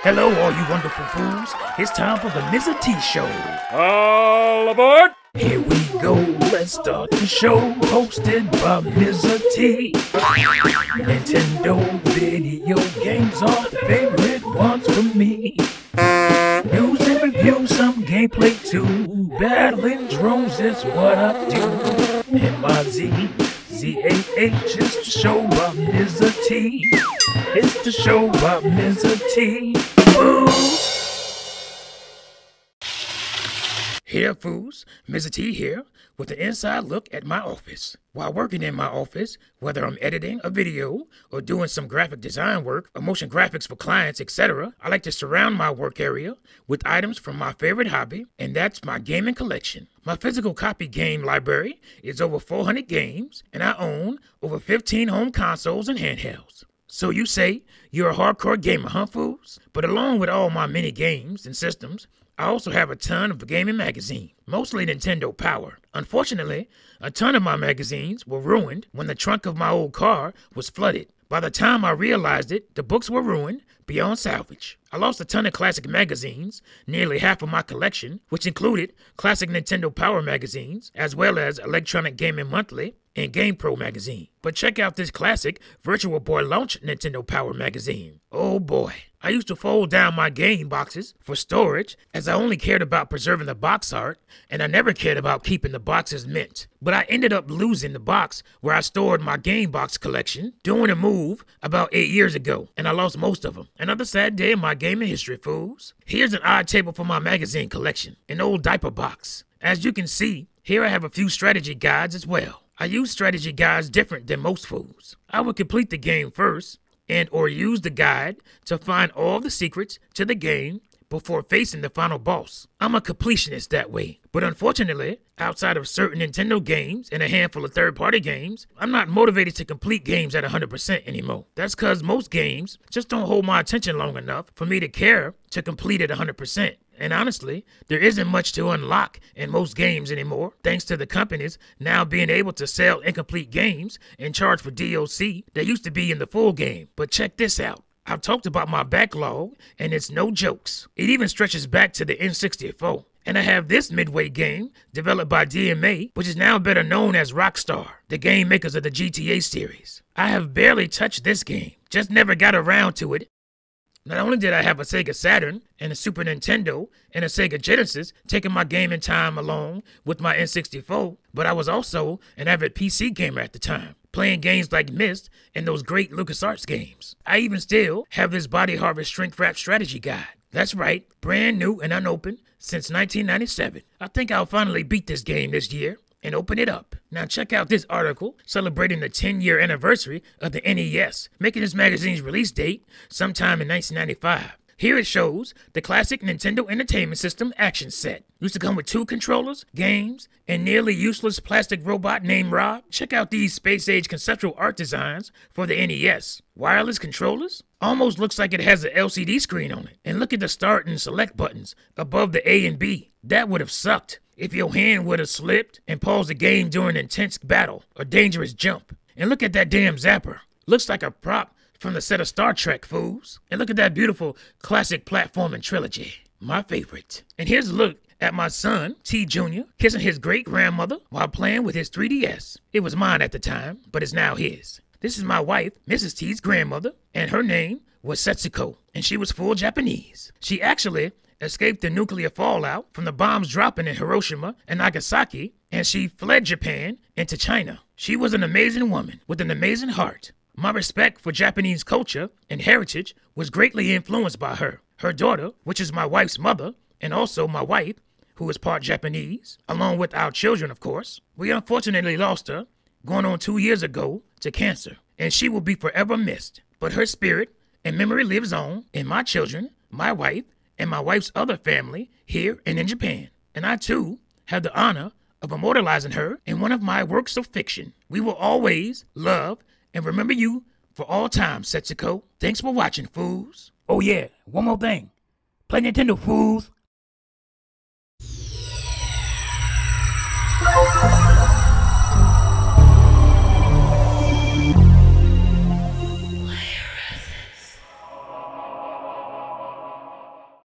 Hello, all you wonderful fools. It's time for the Mizzah Tee Show. All aboard! Here we go, let's start the show. Hosted by Mizzah Tee. Nintendo video games are the favorite ones for me. News and reviews, some gameplay too. Battling drones is what I do. M-I-Z-Z-A-H, it's the show by Mizzah Tee. It's the show by Mizzah Tee. Fools. Here, fools, Mizzah Tee here with an inside look at my office. While working in my office, whether I'm editing a video or doing some graphic design work or motion graphics for clients, etc., I like to surround my work area with items from my favorite hobby, and that's my gaming collection. My physical copy game library is over 400 games, and I own over 15 home consoles and handhelds. So you say you're a hardcore gamer, huh, fools? But along with all my mini games and systems, I also have a ton of gaming magazines, mostly Nintendo Power. Unfortunately, a ton of my magazines were ruined when the trunk of my old car was flooded. By the time I realized it, the books were ruined beyond salvage. I lost a ton of classic magazines, nearly half of my collection, which included classic Nintendo Power magazines, as well as Electronic Gaming Monthly and GamePro magazine. But check out this classic Virtual Boy Launch Nintendo Power magazine. Oh boy. I used to fold down my game boxes for storage as I only cared about preserving the box art and I never cared about keeping the boxes mint. But I ended up losing the box where I stored my game box collection doing a move about 8 years ago, and I lost most of them. Another sad day in my gaming history, fools. Here's an odd table for my magazine collection, an old diaper box. As you can see, here I have a few strategy guides as well. I use strategy guides different than most fools. I would complete the game first and or use the guide to find all the secrets to the game before facing the final boss. I'm a completionist that way. But unfortunately, outside of certain Nintendo games and a handful of third-party games, I'm not motivated to complete games at 100% anymore. That's because most games just don't hold my attention long enough for me to care to complete it 100%. And honestly, there isn't much to unlock in most games anymore, thanks to the companies now being able to sell incomplete games and charge for DLC that used to be in the full game. But check this out. I've talked about my backlog, and it's no jokes. It even stretches back to the N64. And I have this midway game developed by DMA, which is now better known as Rockstar, the game makers of the GTA series. I have barely touched this game, just never got around to it. Not only did I have a Sega Saturn and a Super Nintendo and a Sega Genesis taking my gaming time along with my N64, but I was also an avid PC gamer at the time, playing games like Myst and those great LucasArts games. I even still have this Body Harvest Shrink Wrap strategy guide. That's right, brand new and unopened since 1997. I think I'll finally beat this game this year and open it up. Now check out this article celebrating the 10-year anniversary of the NES, making this magazine's release date sometime in 1995. Here it shows the classic Nintendo Entertainment System action set. Used to come with 2 controllers, games, and nearly useless plastic robot named Rob. Check out these space-age conceptual art designs for the NES. Wireless controllers? Almost looks like it has an LCD screen on it. And look at the start and select buttons above the A and B. That would have sucked if your hand would have slipped and paused the game during an intense battle or dangerous jump. And look at that damn zapper. Looks like a prop from the set of Star Trek, fools. And look at that beautiful classic platforming trilogy. My favorite. And here's a look at my son, T Jr., kissing his great-grandmother while playing with his 3DS. It was mine at the time, but it's now his. This is my wife, Mrs. T's grandmother, and her name was Setsuko, and she was full Japanese. She actually escaped the nuclear fallout from the bombs dropping in Hiroshima and Nagasaki, and she fled Japan into China. She was an amazing woman with an amazing heart. My respect for Japanese culture and heritage was greatly influenced by her. Her daughter, which is my wife's mother, and also my wife, who is part Japanese, along with our children, of course. We unfortunately lost her, going on 2 years ago, to cancer, and she will be forever missed. But her spirit and memory lives on in my children, my wife, and my wife's other family here and in Japan. And I, too, have the honor of immortalizing her in one of my works of fiction. We will always love and remember you for all time, Setsuko. Thanks for watching, fools. Oh yeah, one more thing. Play Nintendo, fools.